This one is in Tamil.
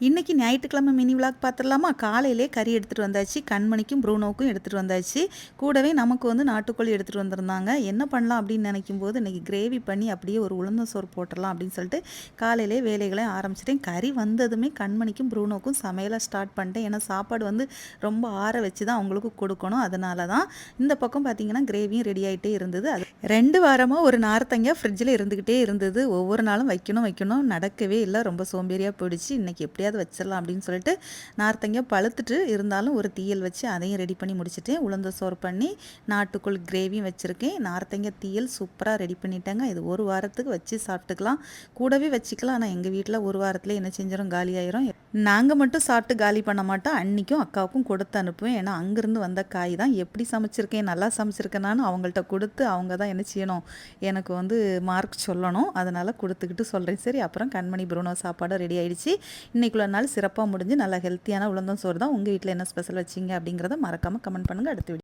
இன்றைக்கி ஞாயிற்றுக்கிழமை மினி விளாக் பார்த்துடலாமா? காலையிலே கறி எடுத்துகிட்டு வந்தாச்சு. கண்மணிக்கும் ப்ரூனோவுக்கும் எடுத்துகிட்டு வந்தாச்சு. கூடவே நமக்கு வந்து நாட்டுக்கோழி எடுத்துகிட்டு வந்திருந்தாங்க. என்ன பண்ணலாம் அப்படின்னு நினைக்கும்போது இன்றைக்கி கிரேவி பண்ணி அப்படியே ஒரு உளுந்த சோறு போட்டுடலாம் அப்படின்னு சொல்லிட்டு காலையிலே வேலைகளை ஆரம்பிச்சிட்டேன். கறி வந்ததுமே கண்மணிக்கும் ப்ரூனோவுக்கும் சமையலை ஸ்டார்ட் பண்ணிட்டேன். ஏன்னா சாப்பாடு வந்து ரொம்ப ஆற வச்சு தான் அவங்களுக்கு கொடுக்கணும். அதனால தான் இந்த பக்கம் பார்த்திங்கன்னா கிரேவியும் ரெடி ஆகிட்டே இருந்தது. அது 2 வாரமாக ஒரு நார்த்தங்காய் ஃப்ரிட்ஜில் இருந்துக்கிட்டே இருந்தது. ஒவ்வொரு நாளும் வைக்கணும் நடக்கவே இல்லை. ரொம்ப சோம்பேறியாக போயிடுச்சு. இன்றைக்கி எப்படியாவது வச்சிடலாம் அப்படின்னு சொல்லிட்டு நார்த்தங்காய் பழுத்துட்டு இருந்தாலும் ஒரு தீயல் வச்சு அதையும் ரெடி பண்ணி முடிச்சுட்டேன். உளுந்த சோறு பண்ணி நாட்டுக்கோழி கிரேவியும் வச்சுருக்கேன். நார்த்தங்காய் தீயல் சூப்பராக ரெடி பண்ணிட்டேங்க. இது ஒரு வாரத்துக்கு வச்சு சாப்பிட்டுக்கலாம், கூடவே வச்சுக்கலாம். ஆனால் எங்கள் வீட்டில் ஒரு வாரத்தில் என்ன செஞ்சிடும், காலி ஆயிரும். நாங்கள் மட்டும் சாப்பிட்டு காலி பண்ண மாட்டோம். அன்றைக்கும் அக்காவுக்கும் கொடுத்து அனுப்புவேன். ஏன்னா அங்கேருந்து வந்த காய் தான். எப்படி சமைச்சிருக்கேன், நல்லா சமைச்சிருக்கேனான்னு அவங்கள்ட்ட கொடுத்து அவங்க தான் என்ன செய்யணும், எனக்கு வந்து மார்க் சொல்லணும். அதனால் கொடுத்துக்கிட்டு சொல்கிறேன். சரி, அப்புறம் கண்மணி ப்ரூனோ சாப்பாடு ரெடி ஆகிடுச்சு. இன்றைக்குள்ள நாள் சிறப்பாக முடிஞ்சு நல்லா ஹெல்த்தியான உளுந்தம் சோறு தான். உங்கள் வீட்டில் என்ன ஸ்பெஷல் வச்சிங்க அப்படிங்கிறத மறக்காமல் கமெண்ட் பண்ணுங்கள். அடுத்த வீடியோ